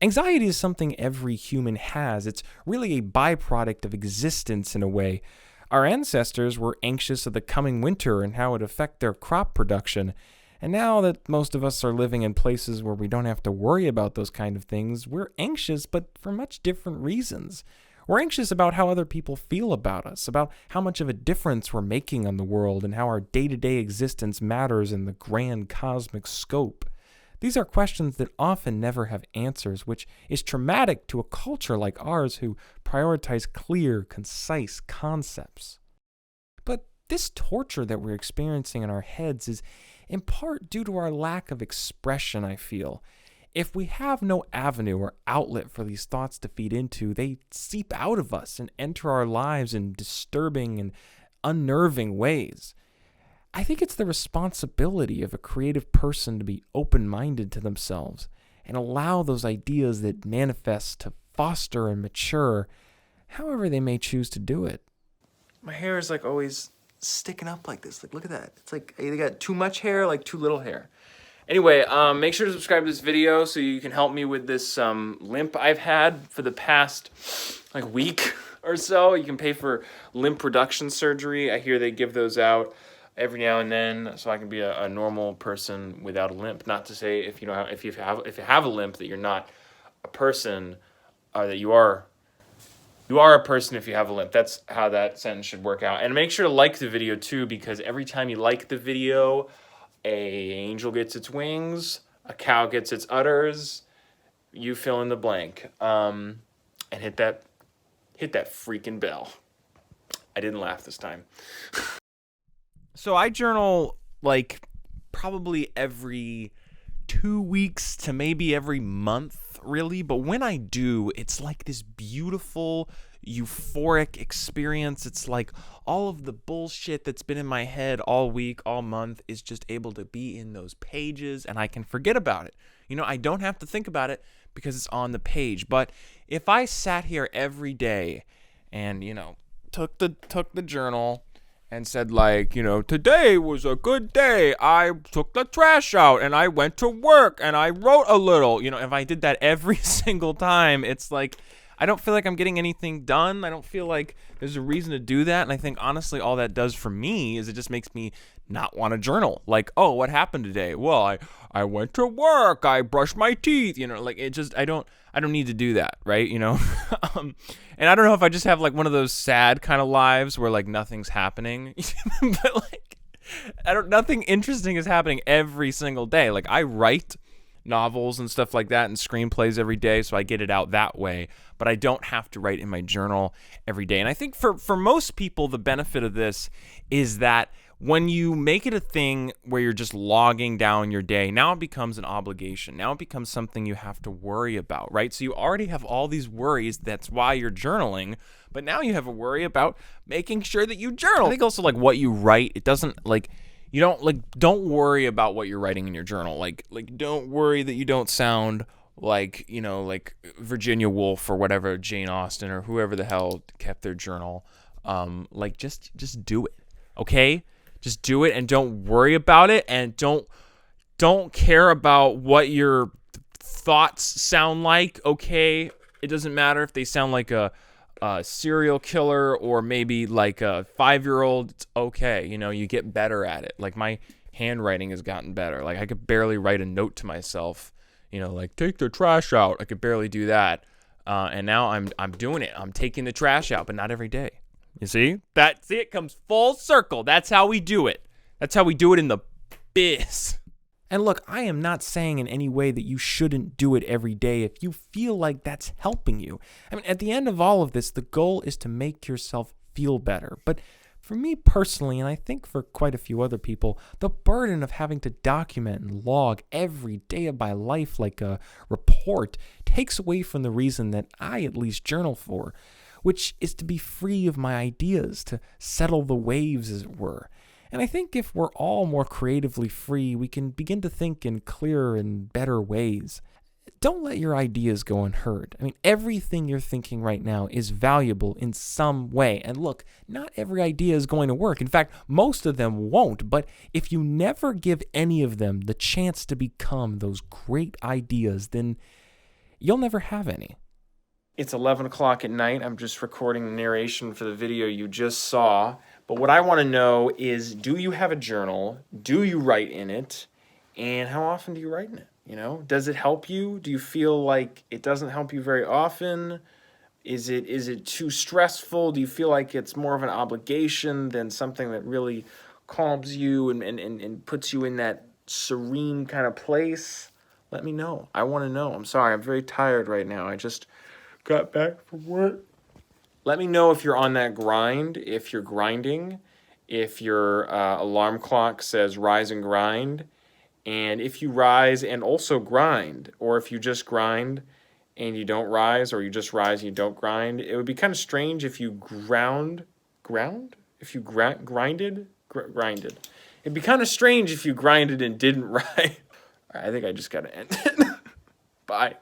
Anxiety is something every human has. It's really a byproduct of existence in a way. Our ancestors were anxious of the coming winter and how it would affect their crop production. And now that most of us are living in places where we don't have to worry about those kind of things, we're anxious, but for much different reasons. We're anxious about how other people feel about us, about how much of a difference we're making on the world, and how our day-to-day existence matters in the grand cosmic scope. These are questions that often never have answers, which is traumatic to a culture like ours who prioritize clear, concise concepts. But this torture that we're experiencing in our heads is in part due to our lack of expression, I feel. If we have no avenue or outlet for these thoughts to feed into, they seep out of us and enter our lives in disturbing and unnerving ways. I think it's the responsibility of a creative person to be open-minded to themselves and allow those ideas that manifest to foster and mature however they may choose to do it. My hair is like always sticking up like this. Like, look at that. It's like I either got too much hair or like too little hair. Anyway, make sure to subscribe to this video so you can help me with this limp I've had for the past like week or so. You can pay for limp reduction surgery. I hear they give those out every now and then, so I can be a normal person without a limp. Not to say if you have a limp that you're not a person, or that you are a person if you have a limp. That's how that sentence should work out. And make sure to like the video too, because every time you like the video, an angel gets its wings, a cow gets its udders. You fill in the blank, and hit that freaking bell. I didn't laugh this time. So I journal like probably every 2 weeks to maybe every month, really. But when I do, it's like this beautiful, euphoric experience. It's like all of the bullshit that's been in my head all week, all month is just able to be in those pages, and I can forget about it. I don't have to think about it because it's on the page. But if I sat here every day and, took the journal and said, like, today was a good day. I took the trash out and I went to work and I wrote a little. If I did that every single time, it's like, I don't feel like I'm getting anything done. I don't feel like there's a reason to do that. And I think, honestly, all that does for me is it just makes me not want to journal. Like, oh, what happened today? Well, I went to work. I brushed my teeth. Like, it just, I don't need to do that, right? And I don't know if I just have like one of those sad kind of lives where like nothing's happening, but like nothing interesting is happening every single day. Like, I write novels and stuff like that and screenplays every day, so I get it out that way, but I don't have to write in my journal every day. And I think for most people, the benefit of this is that when you make it a thing where you're just logging down your day, now it becomes an obligation. Now it becomes something you have to worry about, right? So you already have all these worries. That's why you're journaling. But now you have a worry about making sure that you journal. I think also like what you write, it doesn't like, you don't worry about what you're writing in your journal. Like don't worry that you don't sound like, like Virginia Woolf or whatever, Jane Austen or whoever the hell kept their journal. Like just do it. Okay? Just do it and don't worry about it, and don't care about what your thoughts sound like, okay? It doesn't matter if they sound like a serial killer or maybe like a 5-year-old. It's okay. You get better at it. Like, my handwriting has gotten better. Like, I could barely write a note to myself, like, take the trash out. I could barely do that. And now I'm doing it. I'm taking the trash out, but not every day. You see? It comes full circle. That's how we do it. That's how we do it in the biz. And look, I am not saying in any way that you shouldn't do it every day if you feel like that's helping you. I mean, at the end of all of this, the goal is to make yourself feel better. But for me personally, and I think for quite a few other people, the burden of having to document and log every day of my life like a report takes away from the reason that I at least journal for, which is to be free of my ideas, to settle the waves, as it were. And I think if we're all more creatively free, we can begin to think in clearer and better ways. Don't let your ideas go unheard. I mean, everything you're thinking right now is valuable in some way. And look, not every idea is going to work. In fact, most of them won't. But if you never give any of them the chance to become those great ideas, then you'll never have any. It's 11 o'clock at night. I'm just recording the narration for the video you just saw. But what I want to know is, do you have a journal? Do you write in it? And how often do you write in it? You know, does it help you? Do you feel like it doesn't help you very often? Is it too stressful? Do you feel like it's more of an obligation than something that really calms you and puts you in that serene kind of place? Let me know. I want to know. I'm sorry. I'm very tired right now. I just got back from work. Let me know if you're on that grind, if you're grinding, if your alarm clock says rise and grind, and if you rise and also grind, or if you just grind and you don't rise, or you just rise and you don't grind. It would be kind of strange if you grinded? Grinded? It'd be kind of strange if you grinded and didn't rise. I think I just got to end it. Bye.